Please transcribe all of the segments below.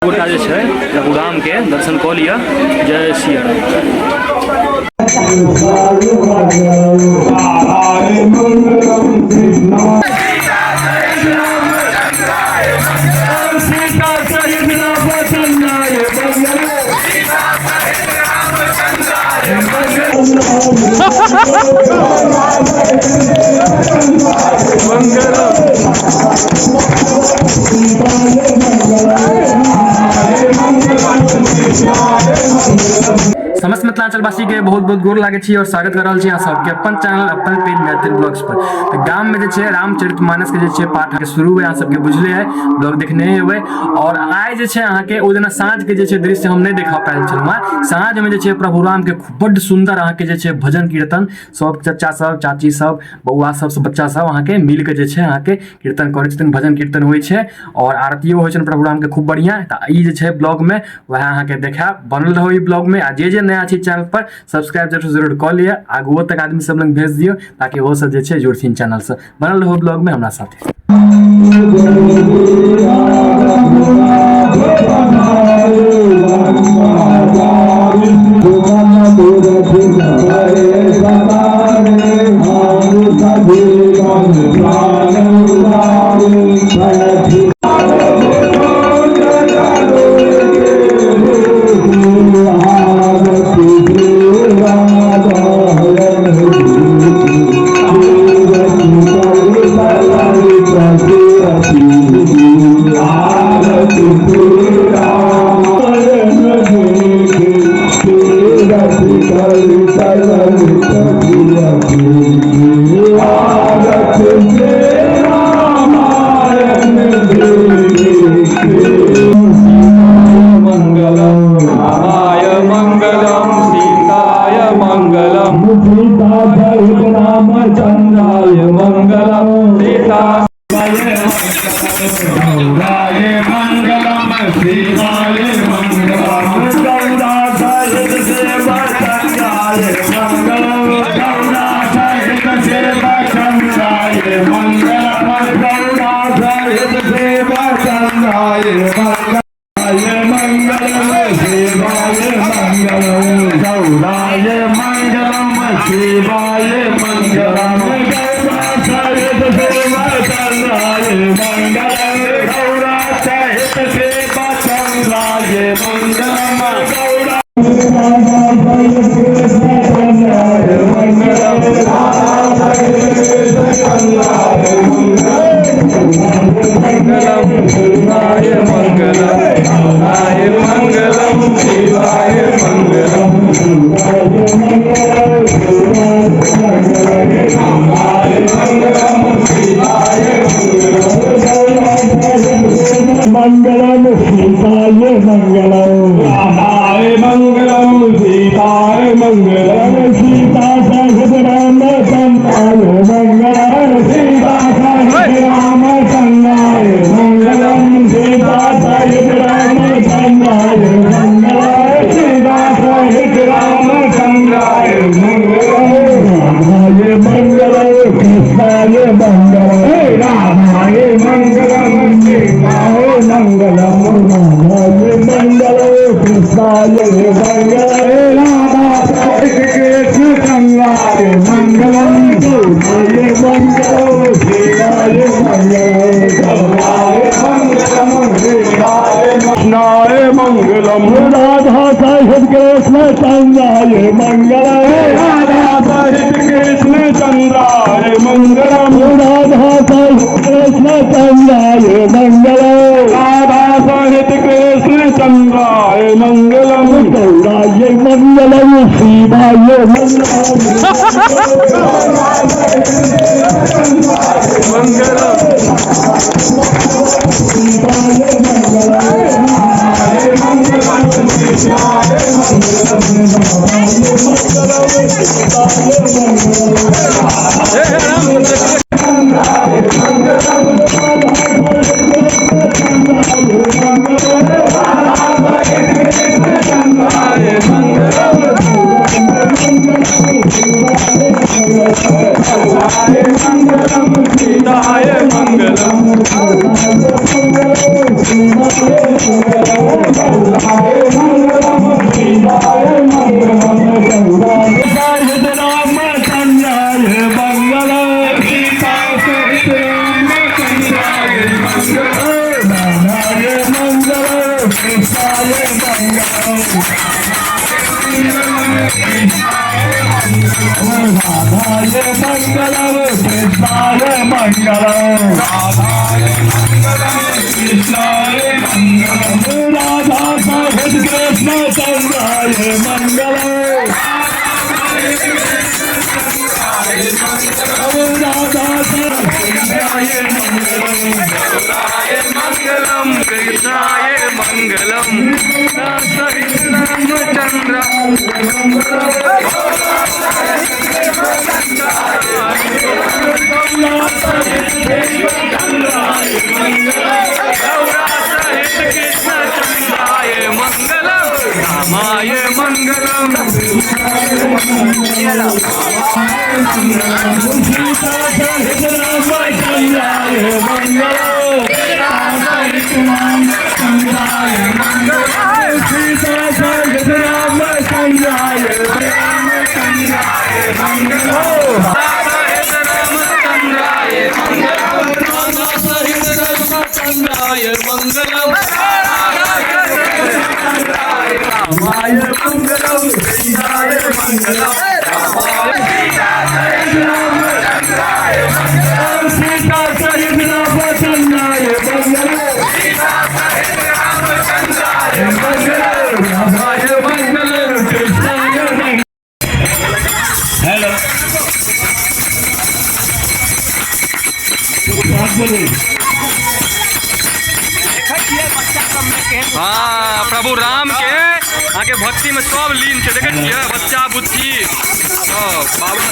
गोटा जे छै रघुराम के दर्शन कऽ लिअ। जय सिया समस्त मिथिलांचलवासी के बहुत बहुत गोर लागे छी और स्वागत कर रहल छी अहाँ सबके अपन चैनल अपन पेज मैथिल ब्लॉग्स पर। तो गाम में जे छै रामचरितमानस के जे छै पाठ के शुरू है, अहाँ सबके बुझले है, ब्लॉग देखने हेबै। और आइ जे छै अहाँ के ओ दिन साँझ के जे छै दृश्य हम नहीं देखा पायल छलहुँ। साँझ में जे छै प्रभु राम के बड्ड सुंदर अहाँ के जे छै भजन कीर्तन सब चचा सब चाची सब बउआ सब बच्चा सब अहाँ के मिल के जे छै अहाँ के कीर्तन करै छथिन, भजन कीर्तन होइ छै और आरतियो होइ छनि प्रभु राम के खूब बढ़िया। तऽ ई जे छै ब्लॉग में वह अहाँ के देखायब, बनल रहो ई ब्लॉग में। आ जे नया छी चैनल पर सब्सक्राइब जरूर कऽ लिअ, आगुओ तक आदमी सब लग भेज दियौ ताकि वो सब जे छै जुड़थिन चैनल से। बनल रहो ब्लॉग में हमरा साथे। मंगलम सीताय हाँ, प्रभु राम के आगे भक्ति में सब लीन थे। देखे छियै बच्चा बुच्ची बाबा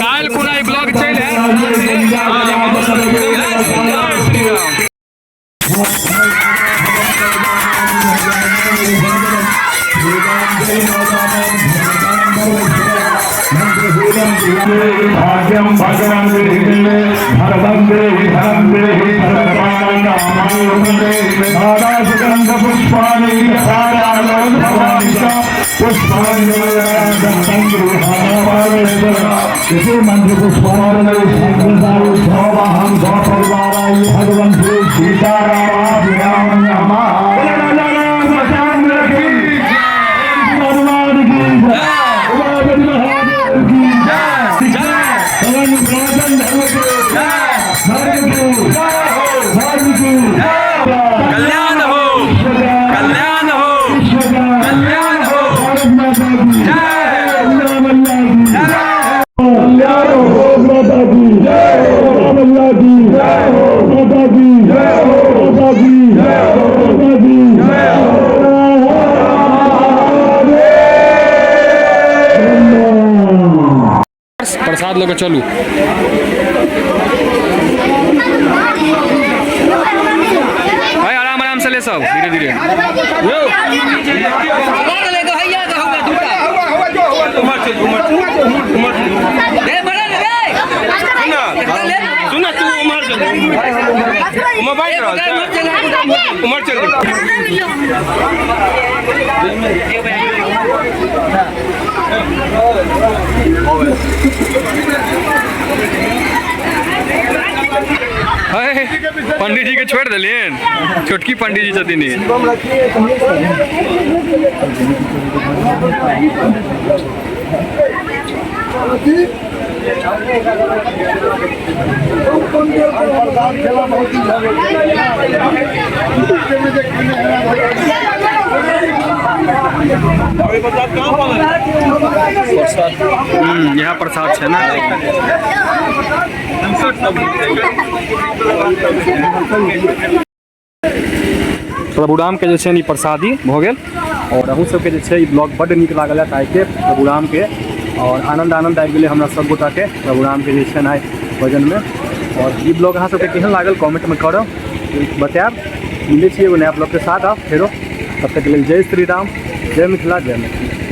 काल कोना ब्लॉग चल है। भाग्यम भगवान भरवंदे भरंदे सुगंध पुष्पाणि मंत्र पुष्पाणि भगवान श्री सीताराम कल्याण हो, कल्याण हो, कल्याण हो। प्रसाद लेकर चलू। भाई आराम आराम से ले सब, धीरे धीरे। सुना तू उमर चल, उमर बाइक उमर चल। पंडित जी के छोड़ दिलियन, छोटकी पंडित जी छथिन। यहाँ प्रसाद है ना। प्रभु राम के जैसे नहीं प्रसादी हो गए। और अहू सबके जैसे ब्लॉग बड़ निक लागल ताकि प्रभु राम के और आनंद आबि गेलै हमरा सब गोटा के प्रभु राम के जैसे आइ भजन में। और ये ब्लॉग अहाँ सबके केहन लागल कमेंट में करब, बतायब। मिलै छी एगो नया ब्लॉग के साथ। आप फेरो तब तक के लिए जय श्री राम, जय मिथिला, जय मैथिली।